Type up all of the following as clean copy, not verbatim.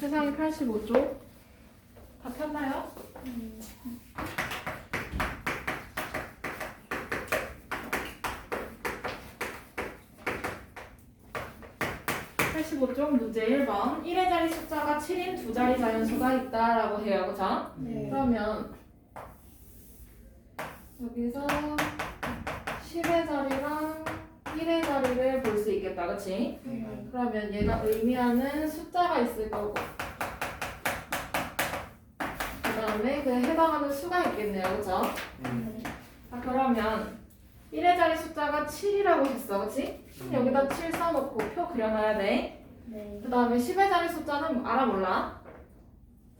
세상이 85쪽. 다 폈나요? 85쪽 문제 1번 1의 자리 숫자가 7인 두 자리 자연수가 있다라고 해요. 그쵸? 네. 그러면 여기서 10의 자리랑 1의 자리를 볼 수 있겠다. 그치? 네. 그러면 얘가 의미하는 숫자가 있을 거고 그 다음에 그 해당하는 수가 있겠네요. 그쵸? 네. 자, 그러면 1의 자리 숫자가 7이라고 했어. 그치? 그럼 여기다 7 써놓고 표 그려놔야 돼. 네. 그 다음에 10의 자리 숫자는 알아 몰라?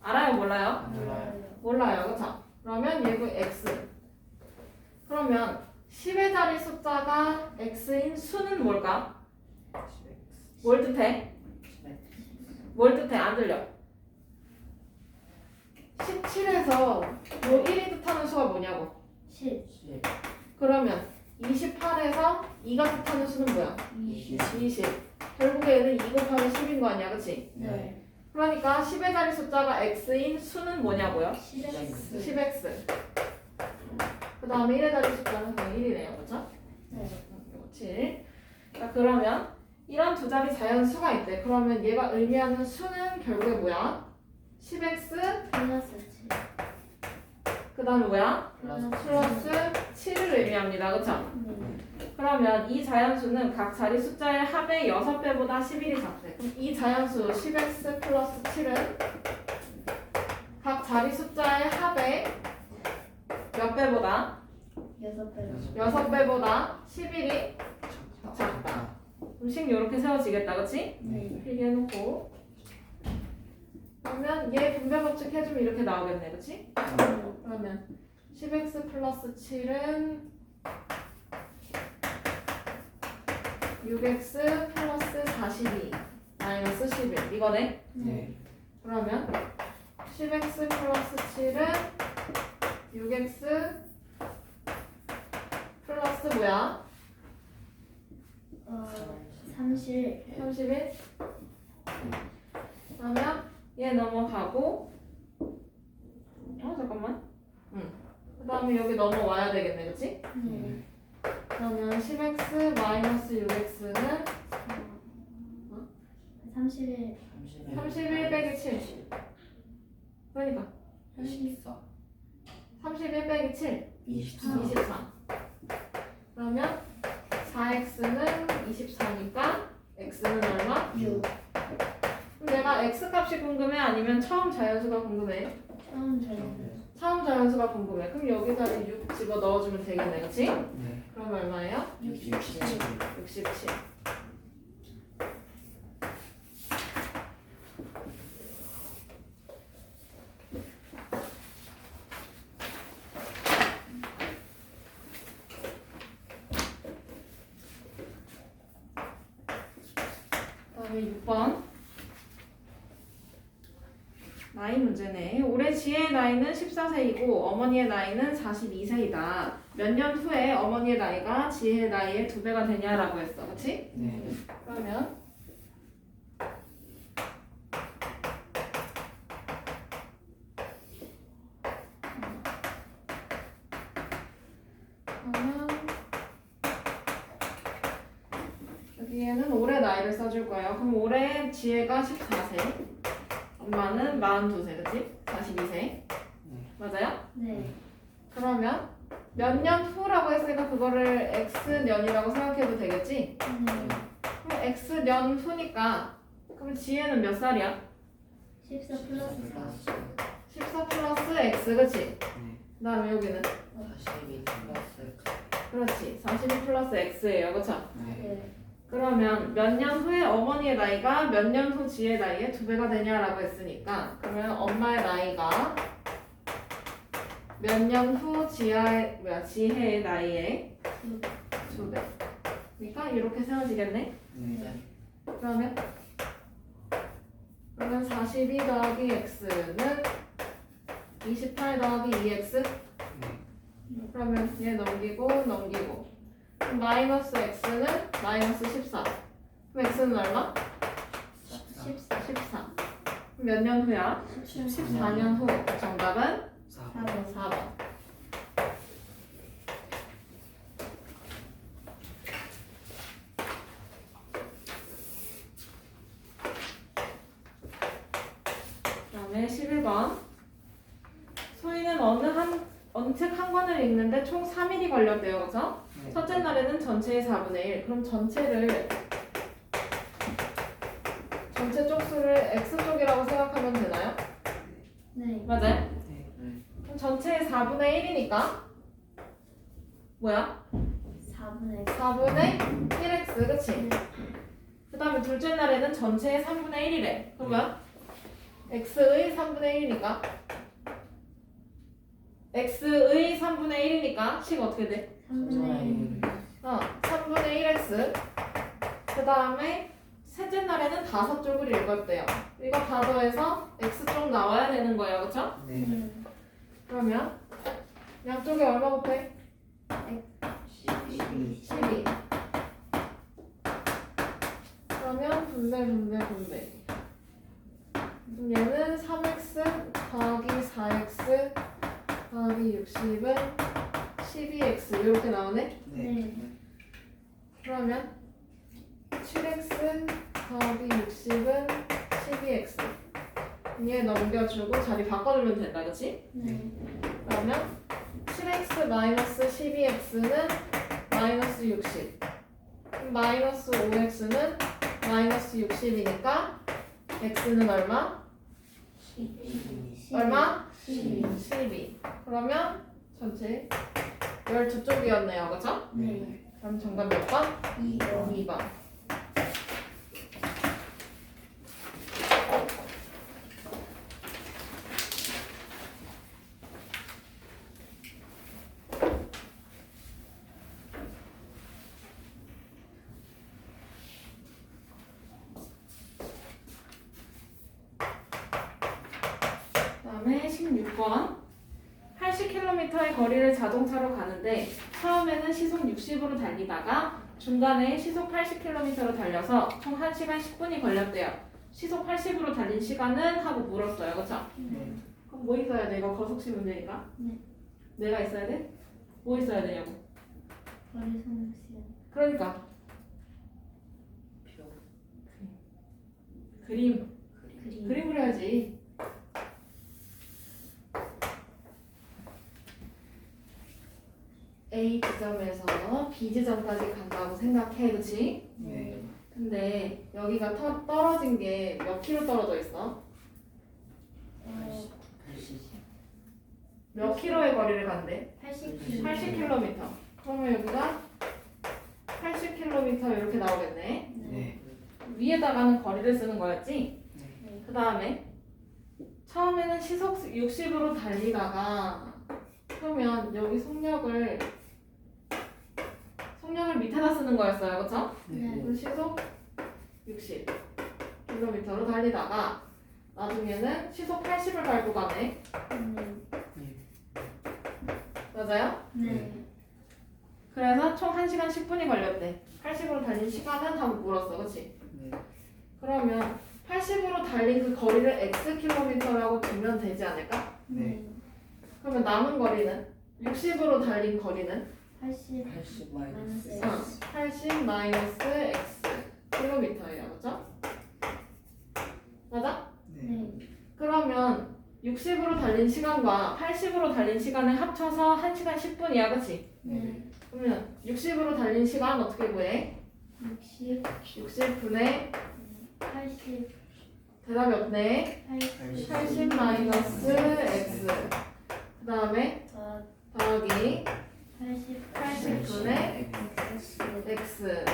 알아요 몰라요? 몰라요. 몰라요. 그쵸? 그러면 얘도 x. 그러면 10의 자리 숫자가 x인 수는 뭘까? 뭘 뜻해? 뭘 뜻해? 안 들려. 17에서 뭐 1이 뜻하는 수가 뭐냐고. 10. 그러면 28에서 2가 뜻하는 수는 뭐야? 20. 20. 결국에 얘는 2 곱하기 10인 거 아니야, 그치? 네. 그러니까 10의 자리 숫자가 x인 수는 뭐냐고요? 10x. 10x. 그 다음에 1의 자리 숫자는 그냥 1이네요, 그쵸? 네. 7. 자, 그러면 이런 두 자리 자연수가 있대. 그러면 얘가 의미하는 수는 결국에 뭐야? 10x 플러스 7. 그 다음에 뭐야? 플러스 플러스 7을 의미합니다, 그쵸? 네. 그러면 이 자연수는 각 자리 숫자의 합의 6배보다 11이 작대. 그럼 이 자연수 10x 플러스 7은 각 자리 숫자의 합의 몇 배보다? 6배. 6배보다 11이 작다. 그럼 식 이렇게 세워지겠다, 그치? 네. 필기해놓고 그러면 얘 분배 법칙 해주면 이렇게 나오겠네, 그치? 그러면 10x 플러스 7은 6x 플러스 42 마이너스 11 이거네? 네. 그러면 10x 플러스 7은 6x 플러스 뭐야? 30. 31? 그러면 얘 넘어가고 잠깐만 그 다음에 여기 넘어와야 되겠네, 그치? 네. 그러면 10x 마이너스 6x는 31. 31 빼기 7 그러니까 31 빼기 7 23 그러면 4x는 24니까 x는 얼마? 6. 그럼 내가 x 값이 궁금해? 아니면 처음 자연수가 궁금해? 처음 저는 처음 자연수가 궁금해. 그럼 여기다 6 집어 넣어주면 되겠네, 그치? 그럼 얼마예요? 67. 67. 다음에 6번. 나이 문제네. 올해 지혜의 나이는 14세이고 어머니의 나이는 42세이다. 몇 년 후에 어머니의 나이가 지혜의 나이의 2배가 되냐라고 했어. 그치? 그러면 여기에는 올해 나이를 써줄 거예요. 그럼 올해 지혜가 14세, 엄마는 42세, 그치? 42세. 맞아요? 네. 그러면 몇 년 후라고 했으니까 그거를 x년이라고 생각해도 되겠지? 네. 그럼 x년 후니까 그럼 지혜는 몇 살이야? 14 플러스 4. 14 플러스 x, 그치? 그 다음에 여기는 그렇지 42 플러스 x예요, 그쵸? 네. 그러면 몇 년 후에 어머니의 나이가 몇 년 후 지혜의 나이의 2배가 되냐라고 했으니까 그러면 엄마의 나이가 몇 년 후 지혜의 나이의 2배. 그러니까 이렇게 세워지겠네. 그러면 42 더하기 x는 28 더하기 2x. 그러면 얘 넘기고 그럼 마이너스 x는 마이너스 14. 그럼 x는 얼마? 14. 몇 년 후야? 14년 후. 정답은 4번. 4번. 그다음에 11번. 소희는 어느 책 한 권을 읽는데 총 3일이 걸렸대요. 그죠? 첫째 날에는 전체의 4분의 1. 그럼 전체 쪽수를 x쪽이라고 생각하면 되나요? 네. 맞아요? 네. 그럼 전체의 4분의 1이니까 뭐야? 4분의 4분의 1x, 그치? 네. 그 다음에 둘째 날에는 전체의 3분의 1이래. 그러면 x의 3분의 1이니까 x의 3분의 1이니까 식 어떻게 돼? 3분의 1. 3분의 1x. 그 다음에 셋째 날에는 5쪽을 읽었대요. 이거 다 더해서 x쪽 나와야 되는 거예요. 그쵸? 네. 그러면 양쪽에 얼마 곱해? 12. 12. 그러면 분배. 그럼 얘는 3x 더하기 4x 더하기 60은 12x 이렇게 나오네? 네. 그러면 7x 더하기 60은 12x. 얘 넘겨주고 자리 바꿔주면 된다, 그치? 네. 그러면 7x 마이너스 12x는 마이너스 60. 마이너스 5x는 마이너스 60이니까 x는 얼마? 12. 얼마? 12. 12. 그러면 전체 12쪽이었네요. 그쵸? 네. 그럼 정답 몇 번? 2번. 2번. 그다음에 16번. 80km의 거리를 자동차로 가는데 처음에는 시속 60으로 달리다가 중간에 시속 80km로 달려서 총 1시간 10분이 걸렸대요. 시속 80으로 달린 시간은? 하고 물었어요. 그쵸? 네. 그럼 뭐 있어야 돼? 이거 거속시 문제니까. 네. 내가 있어야 돼? 뭐 있어야 되냐고. 거리 성수요. 그러니까 표. 그림 그림. 그려야지. A 지점에서 B 지점까지 간다고 생각해, 그치? 네. 근데 여기가 떨어진 게 몇 킬로 떨어져 있어? 80. 몇 킬로의 거리를 간대? 80km. 80km. 그러면 여기가 80km 이렇게 나오겠네. 네. 위에다가는 거리를 쓰는 거였지? 네. 그 다음에 처음에는 시속 60으로 달리다가 그러면 여기 속력을 밑에다 쓰는 거였어요. 그쵸? 네. 그럼 시속 60km로 달리다가 나중에는 시속 80을 밟고 가네. 맞아요? 네. 그래서 총 1시간 10분이 걸렸대. 80으로 달린 시간은? 하고 물었어. 그치? 네. 그러면 80으로 달린 그 거리를 xkm라고 두면 되지 않을까? 네. 그러면 남은 거리는? 60으로 달린 거리는? 80 80 마이너스 마이너스. 80 마이너스 x 킬로미터예요. 그죠? 맞아? 네. 그러면 60으로 달린 시간과 80으로 달린 시간을 합쳐서 1시간 10분이야. 그치? 네. 그러면 60으로 달린 시간 어떻게 구해? 60 60분의 80 대답이 없네. 80 80 마이너스 x 그 다음에 더하기 80분의 x는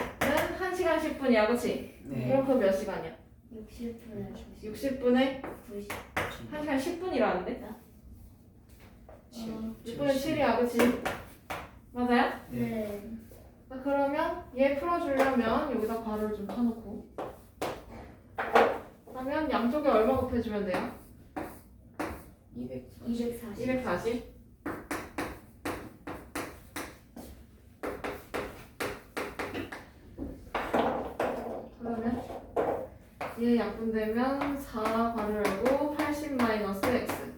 1시간 10분이야. 그치? 네. 그럼 그거 몇 시간이야? 60분의 60분의 90 1시간 10분이라는데? 7 6분의 7이야. 그치? 맞아요? 네. 그러면 얘 풀어주려면 여기다 괄호를 좀 쳐놓고 그러면 양쪽에 얼마 곱해주면 돼요? 240. 240 그러면 얘 약분되면 4 괄호 열고 80 마이너스 x.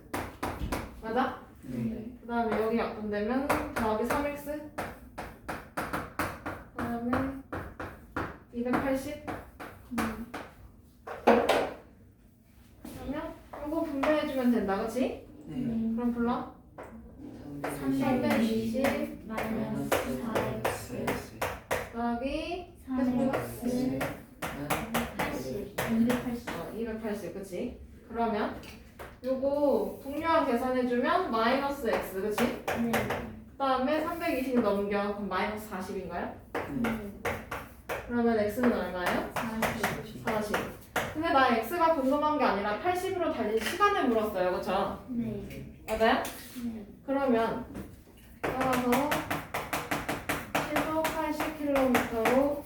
맞아? 네. 그 다음에 여기 약분되면 더하기 3x. 그 다음에 280. 그러면 이거 분배해주면 된다, 그치? 네. 그럼 불러. 320 마이너스 4x 더하기 3x 80 280 280, 그치? 그러면 요거 분류한 계산해주면 마이너스 x, 그치? 네. 그 다음에 320 넘겨. 그럼 마이너스 40인가요? 네. 그러면 x는 얼마예요? 40 40. 근데 나 x가 궁금한 게 아니라 80으로 달린 시간을 물었어요, 그쵸? 네. 맞아요? 네. 그러면 따라서 시속 80km로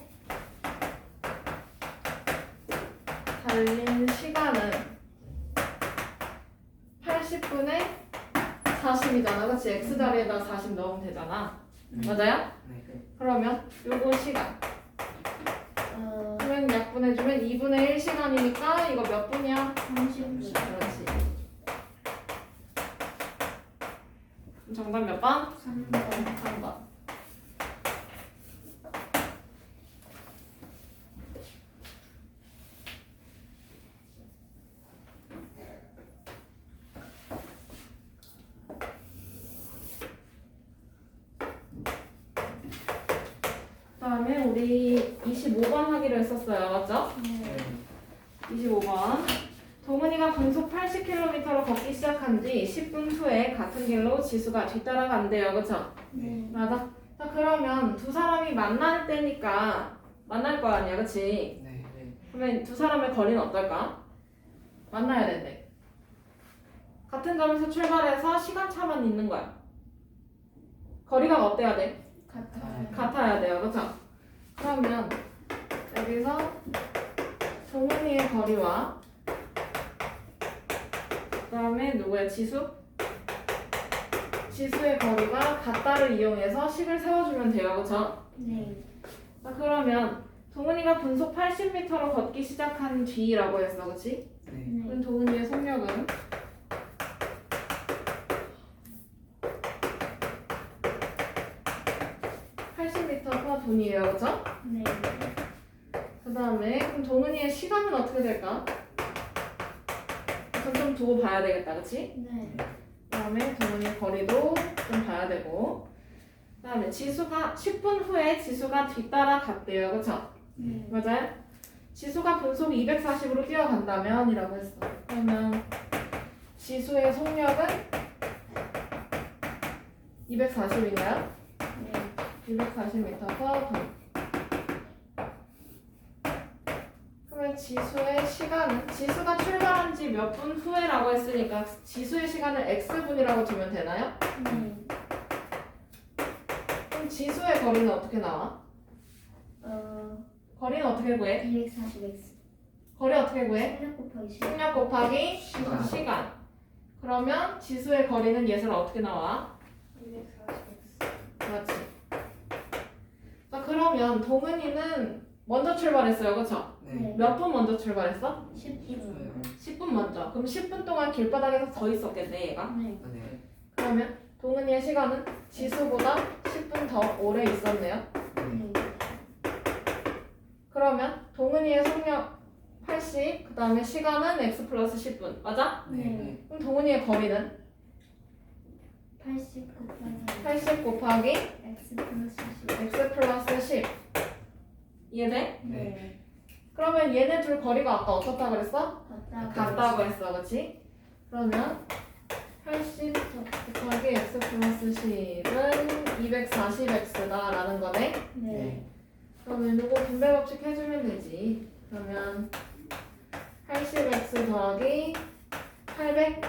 달린 시간은 80분의 40이잖아, 그치? x자리에다 40 넣으면 되잖아. 맞아요? 네. 그러면 요거 시간 그러면 약분해주면 2분의 1 시간이니까 이거 몇 분이야? 30분 그렇지. 그럼 정답 몇 번? 3번 3번. 그다음에 우리 25번 하기로 했었어요, 맞죠? 네. 25번. 동은이가 분속 80km로 걷기 시작한 지 10분 후에 같은 길로 지수가 뒤따라간대요, 그쵸? 네. 맞아. 자, 그러면 두 사람이 만날 때니까 만날 거 아니야, 그치? 네. 그러면 두 사람의 거리는 어떨까? 만나야 된대. 같은 점에서 출발해서 시간차만 있는 거야. 거리가 어때야 돼? 같아요. 같아야 돼요, 그쵸? 그러면 여기서 동은이의 거리와 그 다음에 누구의 지수? 지수의 거리가 같다를 이용해서 식을 세워주면 돼요, 그쵸? 네. 자, 그러면 동은이가 분속 80m로 걷기 시작한 뒤라고 했어, 그치? 네. 그럼 동은이의 속력은 분이에요, 그쵸? 네. 그 다음에 그럼 동은이의 시간은 어떻게 될까? 그럼 좀 두고 봐야 되겠다, 그치? 네. 그 다음에 동은이 거리도 좀 봐야 되고 그 다음에 지수가 10분 후에 지수가 뒤따라 갔대요, 그쵸? 네. 맞아요? 지수가 분속 240으로 뛰어간다면 이라고 했어. 그러면 지수의 속력은 240인가요? 네. 240m/분. 그러면 지수의 시간은 지수가 출발한 지 몇 분 후에라고 했으니까 지수의 시간을 x분이라고 두면 되나요? 네. 그럼 지수의 거리는 어떻게 나와? 거리는 어떻게 구해? 240x. 거리 어떻게 구해? 생략 곱하기 10. 속력 곱하기 시간. 시간. 그러면 지수의 거리는 예설 어떻게 나와? 240x. 그렇지. 자, 그러면 동은이는 먼저 출발했어요, 그쵸? 네. 몇 분 먼저 출발했어? 10분. 10분 먼저. 그럼 10분 동안 길바닥에서 서 있었겠네, 얘가. 네. 네. 그러면 동은이의 시간은 지수보다 10분 더 오래 있었네요. 네. 그러면 동은이의 속력 80, 그 다음에 시간은 x 플러스 10분. 맞아? 네. 그럼 동은이의 거리는 80 곱하기 80 곱하기 x 플러스 10. x 플러스 10. 이해돼? 네. 그러면 얘네 둘 거리가 아까 어떻다 그랬어? 같다고. 같다고 했어, 그치? 그러면 80 곱하기 x 플러스 10은 240x다 라는 거네. 네. 그러면 이거 분배 법칙 해주면 되지. 그러면 80x 더하기 800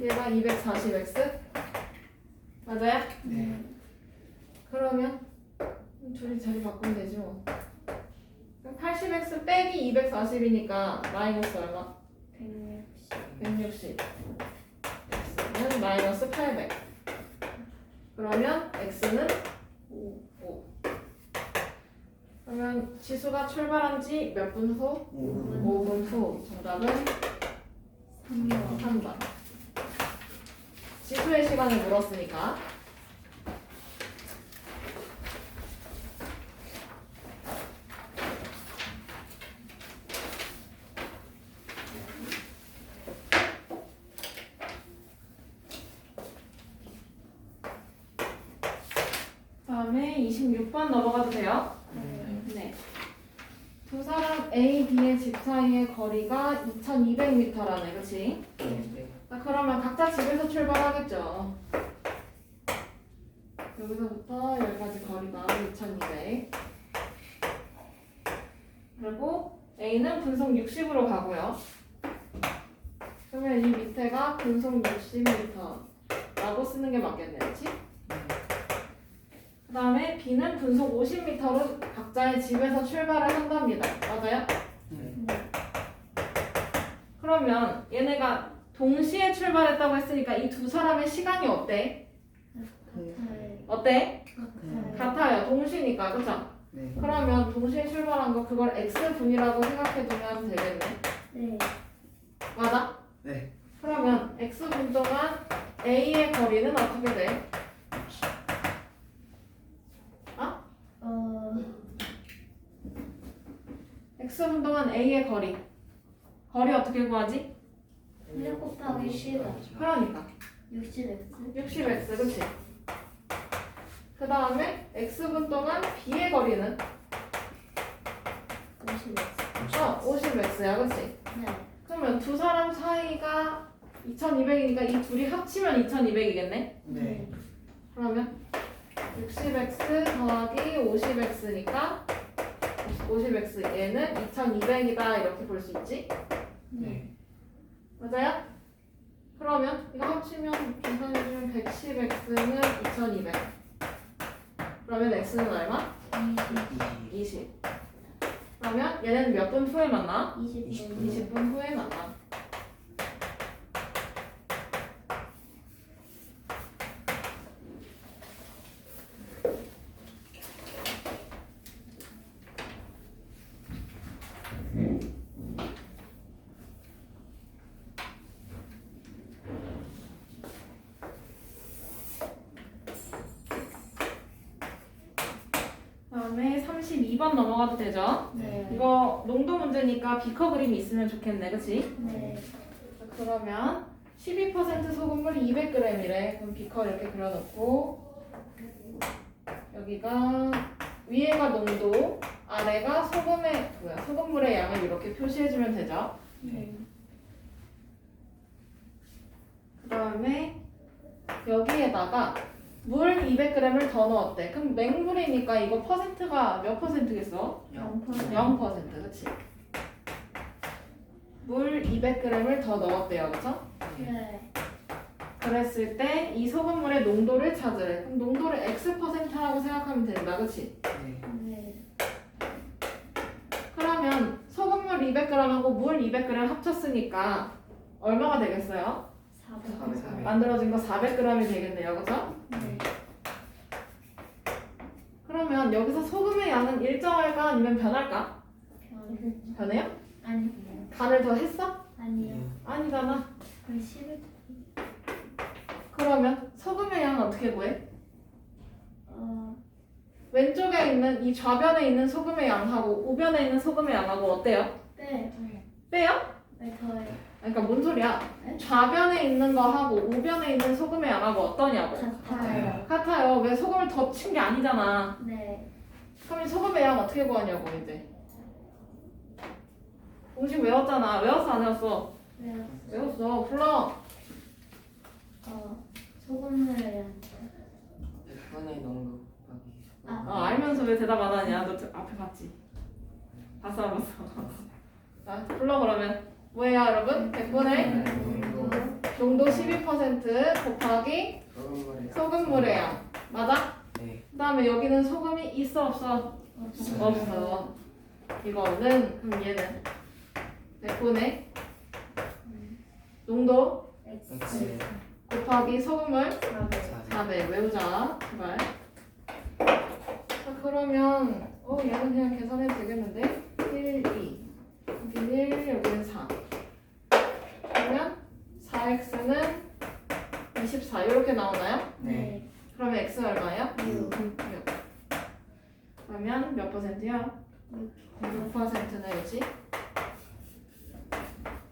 얘가 240x 맞아요? 네. 그러면 둘이 자리 바꾸면 되지 뭐. 그럼 80x 빼기 240이니까 마이너스 얼마? 160. 160 x는 마이너스 800 그러면 x는 5. 5 그러면 지수가 출발한 지 몇 분 후? 5분 후. 정답은 3번. 3번. 지수의 시간을 물었으니까. 다음에 26번 넘어가도 돼요? 네. 두 사람 A, B의 집 사이의 거리가 2200m라네, 그치? 자, 그러면 각자 집에서 출발하겠죠. 여기서부터 여기까지 거리가 2200. 그리고 A는 분속 60으로 가고요. 그러면 이 밑에가 분속 60m라고 쓰는 게 맞겠네, 그치? 그 다음에 B는 분속 50m로 각자의 집에서 출발을 한답니다. 맞아요? 그러면 얘네가 동시에 출발했다고 했으니까 이 두 사람의 시간이 어때? 어때? 같아요. 동시니까, 그쵸? 그러면 동시에 출발한 거 그걸 x분이라고 생각해두면 되겠네. 네. 맞아? 네. 그러면 x분 동안 A의 거리는 어떻게 돼? x분 동안 A의 거리 어떻게 구하지? 1 곱하기 10은 그러니까 60x. 60x, 그치? 그 다음에 x분 동안 B의 거리는 50x. 50x야, 그치? 네. 그러면 두 사람 사이가 2200이니까 이 둘이 합치면 2200이겠네? 네. 그러면 60x 더하기 50x니까 50x 얘는 2200이다 이렇게 볼 수 있지? 네. 맞아요? 그러면 이거 합치면 계산해주면 110x는 2200. 그러면 x는 얼마? 20. 그러면 얘는 몇 분 후에 만나? 20분. 20분 후에 만나. 다음에 32번 넘어가도 되죠? 네. 이거 농도 문제니까 비커 그림이 있으면 좋겠네, 그치? 네. 그러면 12% 소금물 200g이래. 그럼 비커 이렇게 그려놓고 여기가 위에가 농도, 아래가 소금물의 양을 이렇게 표시해주면 되죠. 네. 그 다음에 여기에다가 물 200g을 더 넣었대. 그럼 맹물이니까 이거 퍼센트가 몇 퍼센트겠어? 0%. 0%, 그치? 물 200g을 더 넣었대요, 그쵸? 네. 그랬을 때 이 소금물의 농도를 찾으래. 그럼 농도를 x%라고 생각하면 된다, 그치? 네. 네. 그러면 소금물 200g하고 물 200g 합쳤으니까 얼마가 되겠어요? 400. 만들어진 거 400g이 되겠네요, 그죠? 네. 그러면 여기서 소금의 양은 일정할까 아니면 변할까? 변해요? 아니. 간을 더 했어? 아니요. 아니잖아. 그럼 10을. 그러면 소금의 양은 어떻게 구해? 어. 왼쪽에 있는 이 좌변에 있는 소금의 양하고 우변에 있는 소금의 양하고 어때요? 네. 빼요? 네. 더해요. 그러니까 뭔 소리야? 네? 좌변에 있는 거하고 우변에 있는 소금의 양하고 어떠냐고? 같아요. 같아요. 왜 소금을 더 친 게 아니잖아. 네. 그럼 이 소금의 양 어떻게 구하냐고 이제. 공식 외웠잖아. 외웠어 안 외웠어? 네. 외웠어. 불러. 소금물을 100분의 농도 곱하기. 알면서 왜 대답 안 하냐? 너 앞에 봤지? 봤어 안 봤어? 자, 불러 그러면. 뭐예요 여러분? 100분의 농도 12% 곱하기 소금물에. 소금물의 양. 맞아? 네. 그 다음에 여기는 소금이 있어 없어? 없어. 이거는 그럼 얘는 100분의 농도 X. 곱하기 소금물 400. 400 외우자 제발. 자, 그러면 얘는 그냥 계산해도 되겠는데 1, 2 여기 1, 여기는 4 그러면 4x는 24 이렇게 나오나요? 네. 그러면 x 얼마예요? 6. 6 그러면 몇 %야? 6%는 그지?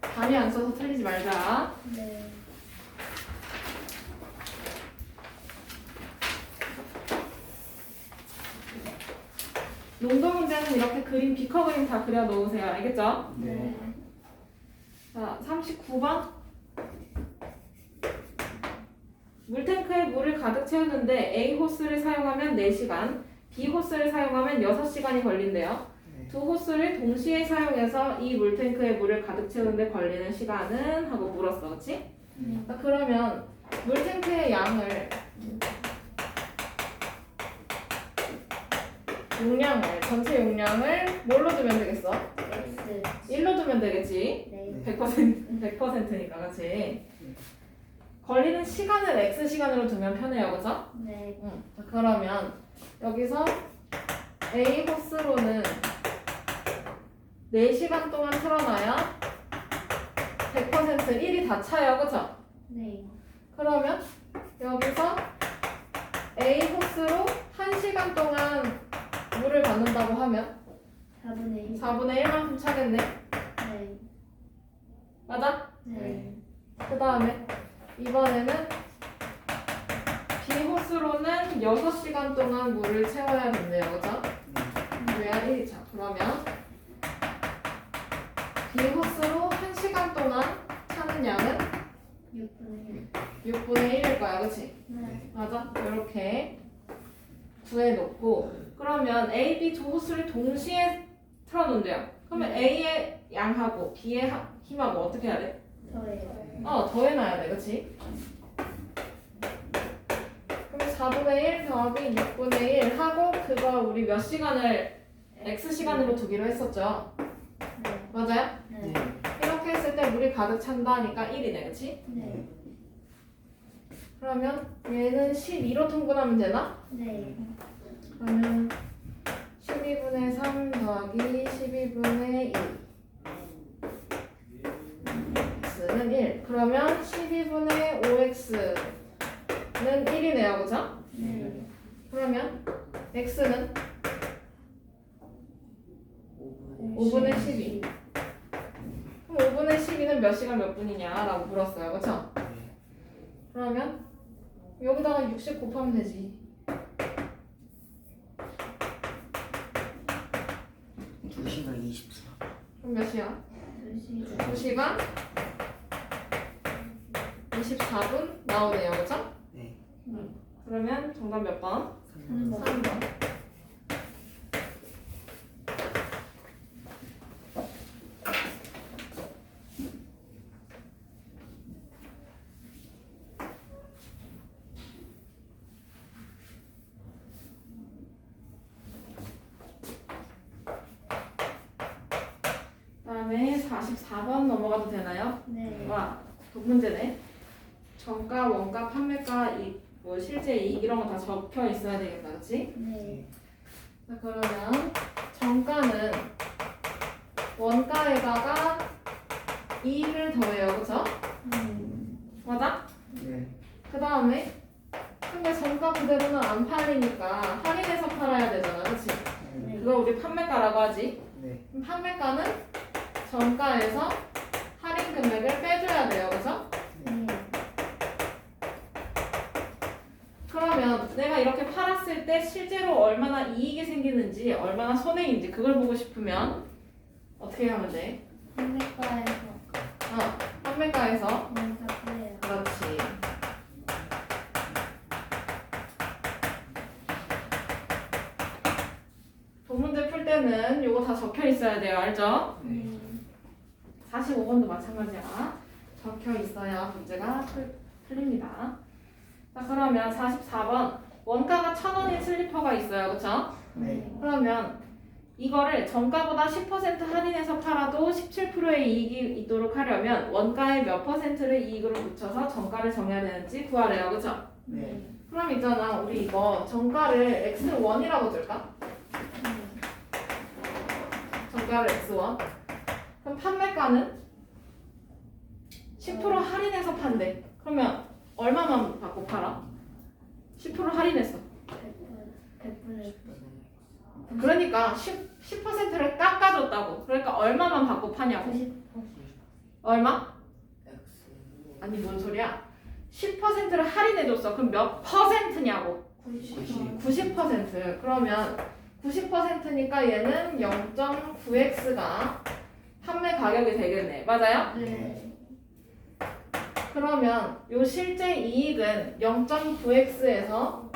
단위 안 써서 틀리지 말자. 네. 농도 문제는 이렇게 그림 비커 그림 다 그려 놓으세요. 알겠죠? 네. 자, 39번. 물탱크에 물을 가득 채우는데 A 호스를 사용하면 4시간, B 호스를 사용하면 6시간이 걸린대요. 네. 두 호스를 동시에 사용해서 이 물탱크에 물을 가득 채우는데 걸리는 시간은? 하고 물었어. 그치? 네. 자, 그러면 물탱크의 양을 용량을 전체 용량을 뭘로 두면 되겠어? X. 1로 두면 되겠지? 네. 100%니까 그치? 걸리는 시간을 x 시간으로 두면 편해요. 그죠? 네. 응. 자, 그러면 여기서 A 호스로는 4시간 동안 틀어놔야 100% 1이 다 차요. 그죠? 네. 그러면 여기서 A 호스로 1시간 동안 물을 받는다고 하면 4분의 1. 4분의 1만큼 차겠네. 네. 맞아? 네. 그 다음에 이번에는 B 호스로는 6시간 동안 물을 채워야 된대요. 그죠? 그래야 1이 차. 그러면 B 호스로 1시간 동안 차는 양은 6분의 1. 6분의 1일 거야. 그치? 네. 맞아? 이렇게 구해놓고 그러면 A, B 두 호스를 동시에 틀어놓는데요. 그러면 A의 양하고 B의 힘하고 어떻게 해야 돼? 저예요. 더해놔야 돼. 그치? 그럼 4분의 1 더하기 6분의 1 하고 그거 우리 몇 시간을 X 시간으로 두기로 했었죠. 네. 맞아요? 네. 이렇게 했을 때 물이 가득 찬다니까 1이네. 그치? 네. 그러면 얘는 12로 통분하면 되나? 네. 그러면 12분의 3 더하기 12분의 2 x는 1 그러면 12분의 5x는 1이네요. 그죠? 네. 그러면 x는 5분의 12 그럼 5분의 12는 몇 시간 몇 분이냐 라고 물었어요. 그쵸? 그러면 여기다가 60 곱하면 되지. 2시간 24. 그럼 몇 시야? 2시간. 2시간 24분 나오네요. 그죠? 네. 그러면 정답 몇 번? 3번. 3번. 그다음에 44번 넘어가도 되나요? 네. 와, 문제네. 정가, 원가, 판매가, 뭐 실제 이익 이런 거 다 적혀 있어야 되겠다, 그렇지? 네. 자, 그러면 정가는 원가에다가 이익을 더해요, 그렇죠? 맞아? 네. 그 다음에 근데 정가 그대로는 안 팔리니까 할인해서 팔아야 되잖아, 그렇지? 네. 그거 우리 판매가라고 하지. 네. 그럼 판매가는 정가에서 할인 금액을 빼줘야 돼요, 그렇죠? 네. 그러면 내가 이렇게 팔았을 때 실제로 얼마나 이익이 생기는지 얼마나 손해인지 그걸 보고 싶으면 어떻게 하면 돼? 판매가에서 판매가에서 원가 빼요. 그렇지. 본 문제 풀 때는 요거 다 적혀 있어야 돼요, 알죠? 네. 45번도 마찬가지야. 적혀 있어야 문제가 풀립니다. 자, 그러면 44번 원가가 1,000원인 슬리퍼가 있어요, 그렇죠? 네. 그러면 이거를 정가보다 10% 할인해서 팔아도 17%의 이익이 있도록 하려면 원가의 몇 %를 이익으로 붙여서 정가를 정해야 되는지 구하래요, 그렇죠? 네. 그럼 있잖아, 우리 이거 정가를 x1이라고 줄까? 주가를 X1. 그럼 판매가는 10% 할인해서 판대. 그러면 얼마만 받고 팔아? 10% 할인했어. 100분의 그러니까 10%를 깎아줬다고. 그러니까 얼마만 받고 파냐고. 90%. 얼마? X 아니 뭔 소리야? 10%를 할인해줬어. 그럼 몇 퍼센트냐고? 90%. 90%. 그러면 90%니까 얘는 0.9x가 판매 가격이 되겠네. 맞아요? 네. 그러면 요 실제 이익은 0.9x에서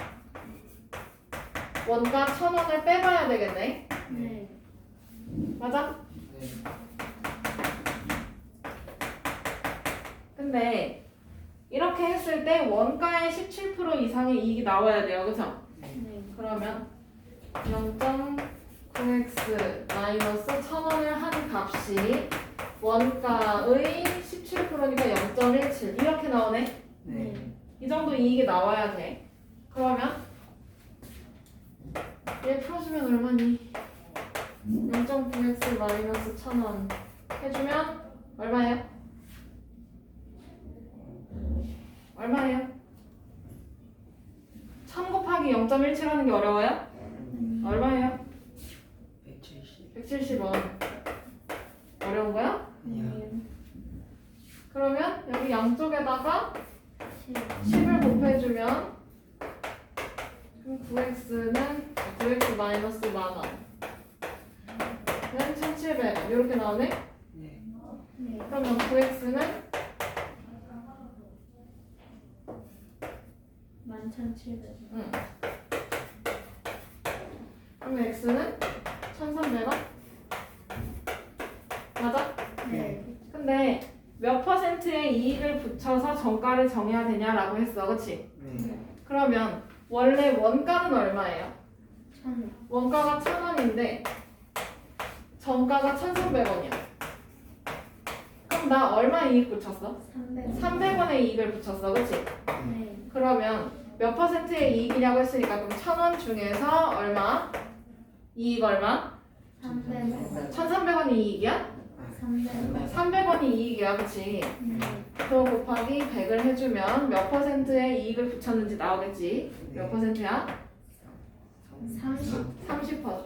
원가 1,000원을 빼봐야 되겠네. 네. 맞아? 네. 근데 이렇게 했을 때 원가의 17% 이상의 이익이 나와야 돼요. 그쵸? 네. 그러면 0.9x 마이너스 1,000원을 한 값이 원가의 17%니까 0.17 이렇게 나오네. 네. 이 정도 이익이 나와야 돼. 그러면 얘 풀어주면 얼마니? 0.9x 마이너스 1,000원 해주면 얼마예요? 얼마예요? 1000 곱하기 0.17 하는 게 어려워요? 얼마예요? 170 170원. 어려운 거야? 네. 그러면 여기 양쪽에다가 10. 10을 곱해주면 그럼 9x는 9x 마이너스 만원 는 1700원 이렇게 나오네? 네. 네. 그러면 9x는 11,700. 응. 그럼 x는 1300원? 맞아? 네. 근데 몇 퍼센트의 이익을 붙여서 정가를 정해야 되냐라고 했어. 그치? 네. 그러면 원래 원가는 얼마예요? 1,000. 원가가 1,000원인데 정가가 1,300원이야. 그럼 나 얼마 이익 붙였어? 300. 300원의 이익을 붙였어. 그치? 네. 그러면 몇 퍼센트의 이익이냐고 했으니까 그럼 1,000원 중에서 얼마? 이익 얼마? 300. 1,300원이 이익이야? 300. 300원이 이익이야. 그치? 네. 그거 곱하기 100을 해주면 몇 퍼센트의 이익을 붙였는지 나오겠지? 몇 퍼센트야? 30. 30%.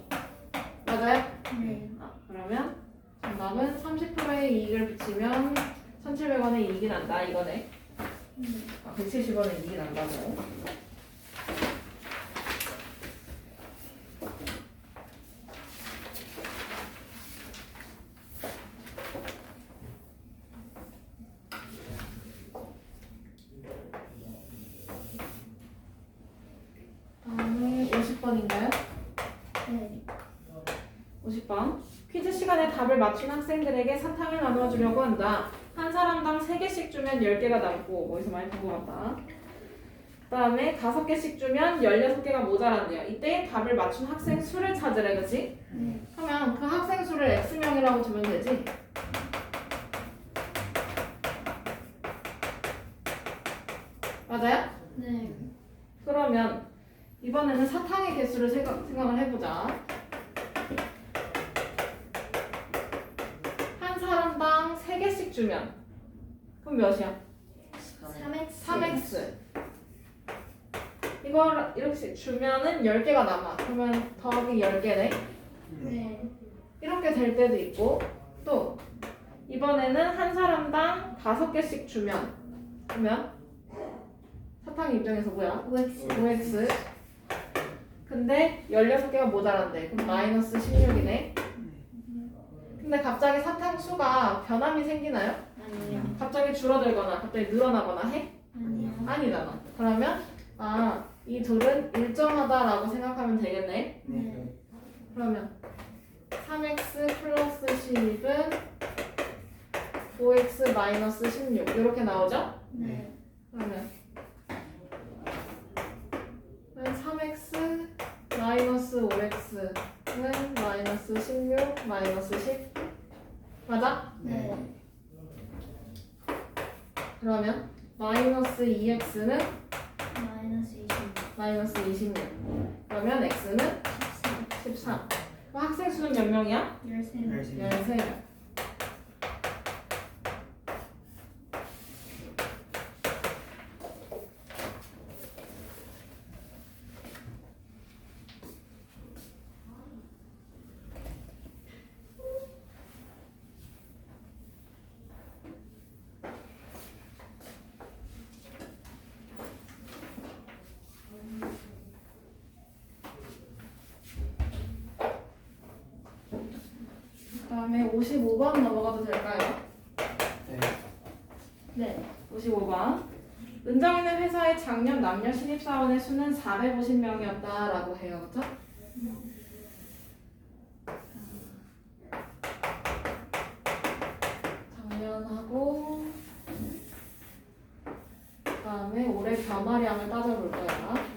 맞아요? 네. 그러면 정답은 30%의 이익을 붙이면 1,700원의 이익이 난다 이거네. 170원의 이익이 난다고. 다음에 50번인가요? 네. 50번. 퀴즈 시간에 답을 맞춘 학생들에게 사탕을 나누어 주려고 한다. 한 사람당 3개씩 주면 10개가 남고, 어디서 많이 본 것 같다. 그 다음에 5개씩 주면 16개가 모자란대요. 이때 답을 맞춘 학생 수를 찾으래, 그치? 네. 그러면 그 학생 수를 X명이라고 두면 되지? 맞아요? 네. 그러면 이번에는 사탕의 개수를 생각을 해보자. 한 사람당 3개씩 주면 그럼 몇이야? 3x. 3x. 이걸 이렇게 주면은 10개가 남아. 그러면 더하기 10개네. 네. 이렇게 될 때도 있고, 또 이번에는 한 사람당 5개씩 주면 그러면 사탕 입장에서 뭐야? 5x. 5x. 근데 16개가 모자란데 그럼 마이너스 16이네. 근데 갑자기 사탕 수가 변함이 생기나요? 아니요. 갑자기 줄어들거나 갑자기 늘어나거나 해? 아니요. 아니잖아. 그러면 이 둘은 일정하다라고 생각하면 되겠네. 네. 그러면 3x 플러스 10은 5x 마이너스 16 이렇게 나오죠? 네. 그러면 3x 마이너스 5x는 마이너스 16 마이너스 10 맞아? 네. 그러면 마이너스 2x는 마이너스 20. 마이너스 26 그러면 x는 13 14. 학생 수는 몇 명이야? 13명. 13명. 그다음에 55번 넘어가도 될까요? 네. 네. 55번. 은정이는 회사의 작년 남녀 신입사원의 수는 450명이었다라고 해요. 그쵸? 작년하고 그다음에 올해 변화량을 따져볼 거야.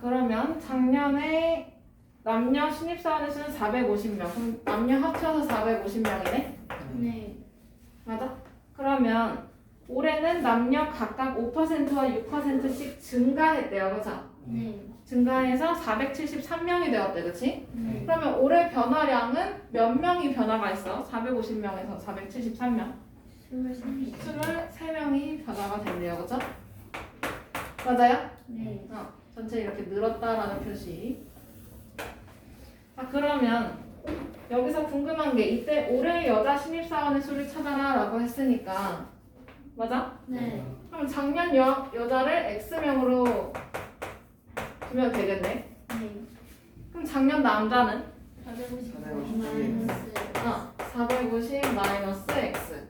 그러면 작년에 남녀 신입사원의 수는 450명. 그럼 남녀 합쳐서 450명이네? 네. 맞아? 그러면 올해는 남녀 각각 5%와 6%씩 증가했대요. 그죠? 네. 증가해서 473명이 되었대. 그치? 네. 그러면 올해 변화량은 몇 명이 변화가 있어? 450명에서 473명. 23명. 23명이 변화가 된대요. 그죠? 맞아요? 네. 전체 이렇게 늘었다라는 표시. 그러면 여기서 궁금한 게 이때 올해 여자 신입사원의 수를 찾아라 라고 했으니까 맞아? 네. 그럼 작년 여자를 X명으로 두면 되겠네. 네. 그럼 작년 남자는? 450 450. 마이너스 450 마이너스 X.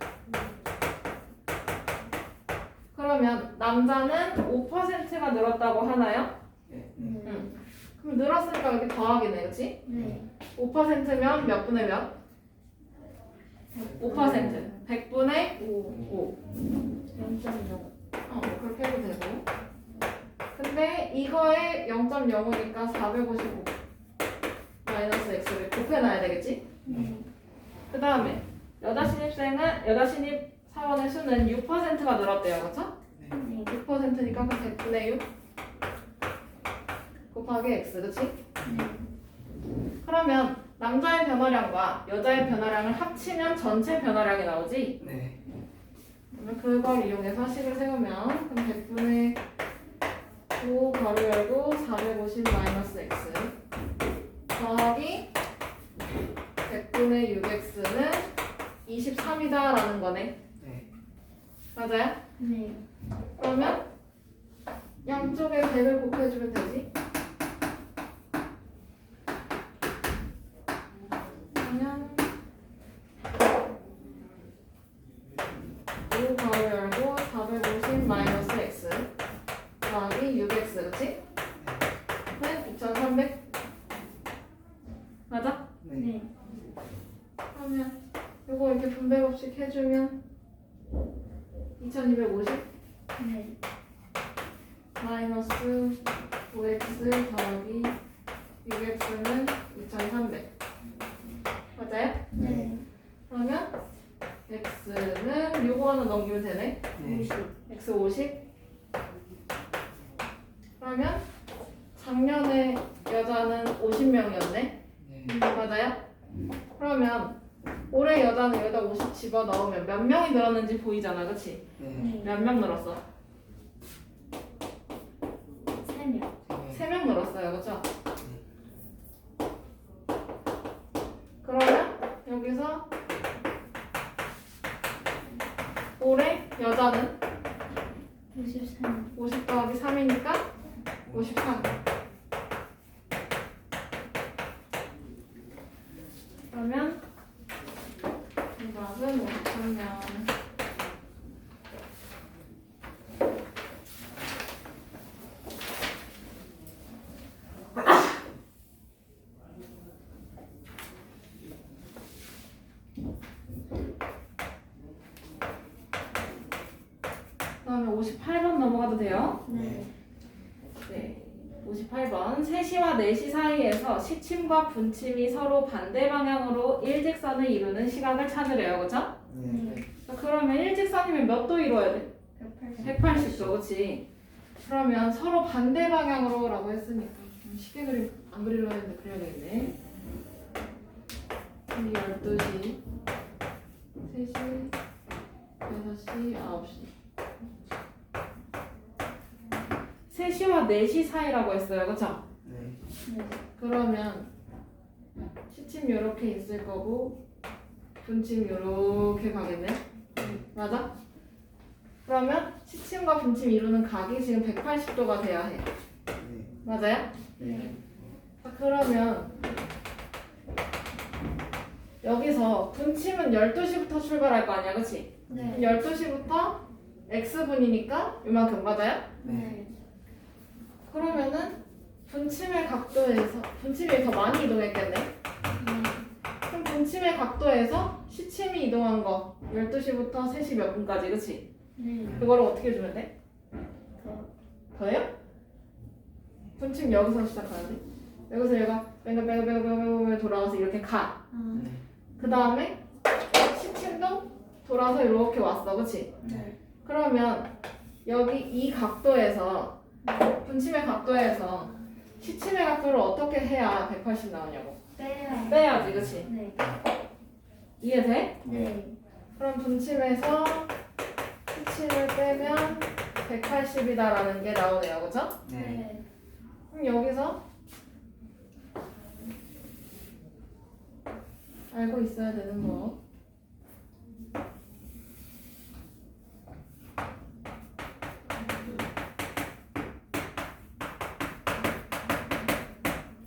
그러면 남자는 5%가 늘었다고 하나요? 네. 네. 그럼 늘었으니까 여기 더하기네, 그치? 네. 5%면 몇 분의 몇? 5%. 100분의 5. 0.0. 그렇게 해도 되고. 근데 이거에 0.05니까 455 마이너스 X를 곱해놔야 되겠지? 네. 그 다음에 여자 신입 사원의 수는 6%가 늘었대요, 그쵸? 네. 6%니까 그 100분의 6 곱하기 X, 그치? 네. 그러면 남자의 변화량과 여자의 변화량을 합치면 전체 변화량이 나오지? 네. 그러면 그걸 이용해서 식을 세우면 그럼 100분의 5 가로 열고 450 마이너스 X 더하기 100분의 6X는 23이다 라는 거네. 네. 맞아요? 네. 그러면 양쪽에 100을 곱해주면 되지? 그러면 5 가로 열고 450 마이너스 X 더하기 6X 그치? 는 2300 맞아? 네. 네. 그러면 이거 이렇게 분배법식 해주면 2250 네. 마이너스 5x 더하기 6x는 2300 맞아요? 네. 그러면 x는 요거 하나 넘기면 되네. 네. x 50 그러면 작년에 여자는 50명이었네. 네. 맞아요? 그러면 올해 여자는 여기다 50 집어넣으면 몇 명이 늘었는지 보이잖아, 그치? 네. 네. 몇 명 늘었어? 3명. 3명 늘었어요, 그쵸? 그러면 여기서 올해 여자는 53. 50 더하기 3이니까 53 그러면 정답은 53명 다음에 58번 넘어가도 돼요? 네. 네. 58번. 3시와 4시 사이에서 시침과 분침이 서로 반대 방향으로 일직선을 이루는 시각을 찾으래요. 그쵸? 네. 그러면 일직선이면 몇 도 이루어야 돼? 180. 180도, 그치? 그러면 서로 반대 방향으로 라고 했으니까 시계 그림 안 그리려 했는데 그려야 되겠네. 12시, 3시, 6시, 9시. 3시와 4시 사이라고 했어요. 그쵸? 네. 네. 그러면 시침 요렇게 있을 거고 분침 요렇게 가겠네? 맞아? 그러면 시침과 분침 이루는 각이 지금 180도가 돼야 해. 네. 맞아요? 네. 그러면 여기서 분침은 12시부터 출발할 거 아니야, 그치? 네. 12시부터 x분이니까 이만큼 맞아요? 네. 그러면은 분침의 각도에서 분침이 더 많이 이동했겠네? 그럼 분침의 각도에서 시침이 이동한 거 12시부터 3시 몇 분까지, 그치? 네. 그거를 어떻게 주면 돼? 더. 더해요? 분침 여기서 시작하는데 여기서 얘가 뺑글뺑글뺑글뺑글 돌아가서 이렇게 가. 아. 네. 그 다음에 시침도 돌아서 이렇게 왔어, 그치? 네. 그러면 여기 이 각도에서 분침의 각도에서 시침의 각도를 어떻게 해야 180 나오냐고. 빼야. 빼야지, 그치? 네. 이해돼? 네. 그럼 분침에서 시침을 빼면 180이다라는 게 나오네요, 그쵸? 네. 네. 그럼 여기서 알고 있어야 되는 거.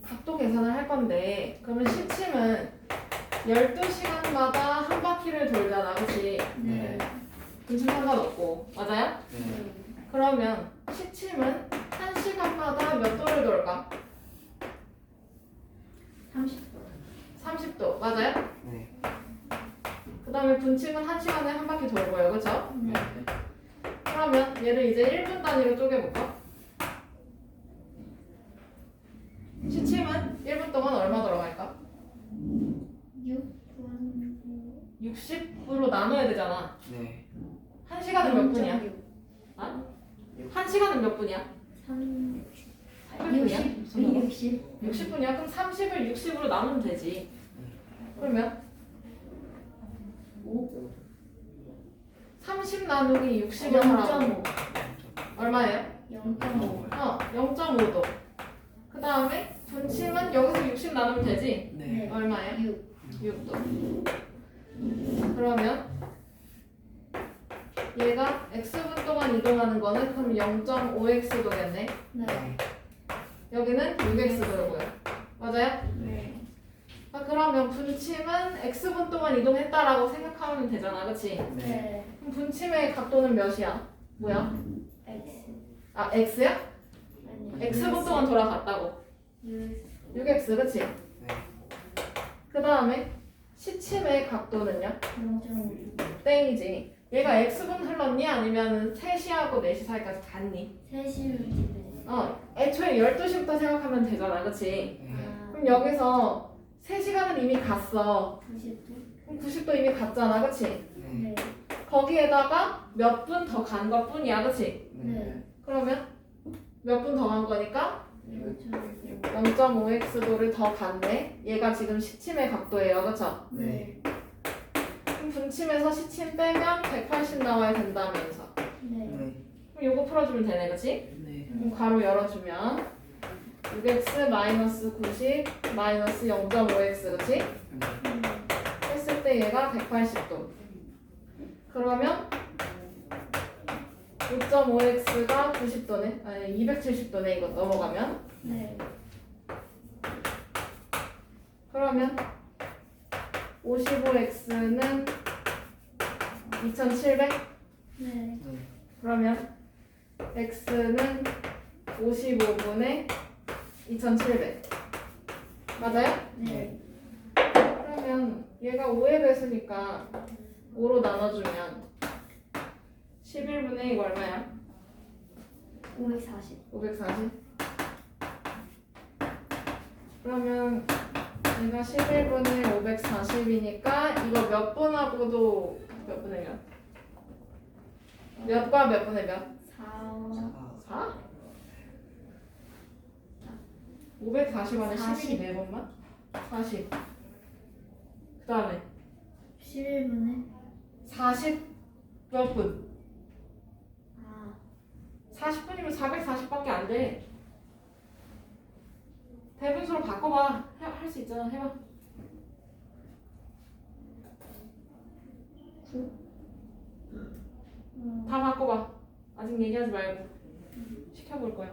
각도 계산을 할 건데, 그러면 시침은 12시간마다 한 바퀴를 돌잖아, 그치? 네. 분침 상관없고, 맞아요? 네. 그러면 시침은 1시간마다 몇 도를 돌까? 30도. 30도, 맞아요? 네. 그 다음에 분침은 1시간에 한 바퀴 돌고요, 그쵸? 네. 그러면 얘를 이제 1분 단위로 쪼개볼까? 시침은 1분 동안 얼마 들어갈까? 6분. 60으로 나눠야 되잖아. 네. 1시간은 몇 분이야? 1시간은 몇 분이야? 3. 8분이야? 60. 60분이야? 그럼 30을 60으로 나누면 되지. 그러면 30 나누기 60을 하라고. 0.5. 얼마예요? 0.5. 0.5도. 그 다음에 분침은 여기서 60 나누면 되지? 네. 얼마예요? 6도. 그러면 얘가 x분 동안 이동하는 거는 그럼 0.5x도겠네. 네. 여기는 6x도고요. 맞아요? 네. 그러면 분침은 x분 동안 이동했다라고 생각하면 되잖아, 그치? 네. 그럼 분침의 각도는 몇이야? 뭐야? X. 아, x야? 아니요. x분 동안 돌아갔다고. 6x, 그치? 네. 그 다음에 시침의 각도는요? 0.5. 땡이지. 얘가 x분 흘렀니? 아니면 3시하고 4시 사이까지 갔니? 3시를 애초에 12시부터 생각하면 되잖아, 그치? 네. 그럼 여기서 3시간은 이미 갔어. 90도. 그럼 90도 이미 갔잖아, 그치? 네. 네. 거기에다가 몇 분 더 간 것 뿐이야, 그치? 네. 그러면 몇 분 더 간 거니까 0.5. 0.5x도를 더 갔네. 얘가 지금 시침의 각도예요, 그쵸? 네. 그럼 분침에서 시침 빼면 180 나와야 된다면서. 네. 네. 그럼 요거 풀어주면 되네, 그치? 네. 그럼 괄호 열어주면 6x 마이너스 90 마이너스 0.5x, 그치? 네. 했을 때 얘가 180도. 그러면 5.5x가 90도네? 아니 270도네, 이거 넘어가면. 네. 그러면 55x는 2700? 네. 그러면 x는 55분의 2700. 맞아요? 네. 그러면 얘가 5의 배수니까 5로 나눠주면 11분의 10분의 2가 얼마야? 540. 540. 그러면 얘가 11분의 540이니까 이거 몇 분하고도 몇 분의 몇? 몇과 몇 분의 몇? 4. 4? 540 안에 40. 11이 4번만? 40. 그 다음에 11분의 40 몇 분? 아 40분이면 440밖에 안 돼. 대분수로 바꿔봐. 할 수 있잖아. 해봐. 9. 다 바꿔봐. 아직 얘기하지 말고 시켜볼 거야.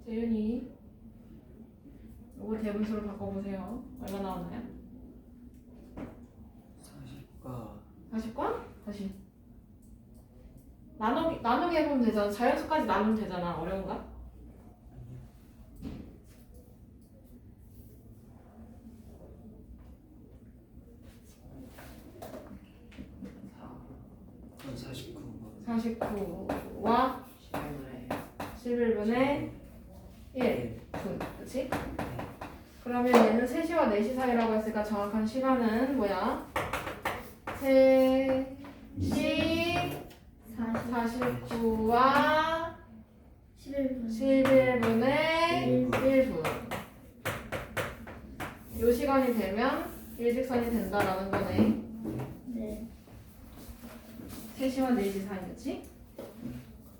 재윤이 이거 대분수로 바꿔보세요. 얼마 나오나요? 40과 40과? 다시 나누기 해보면 되잖아. 자연수까지 나누면 되잖아. 어려운가? 그럼 49번 49와 11분의 1분. 그치? 그러면 얘는 3시와 4시 사이라고 했으니까 정확한 시간은 뭐야? 3시 49와 11분. 11분의 1분. 요 시간이 되면 일직선이 된다라는 거네. 네. 3시와 4시 사이, 그치?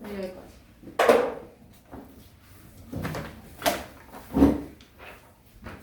여기까지.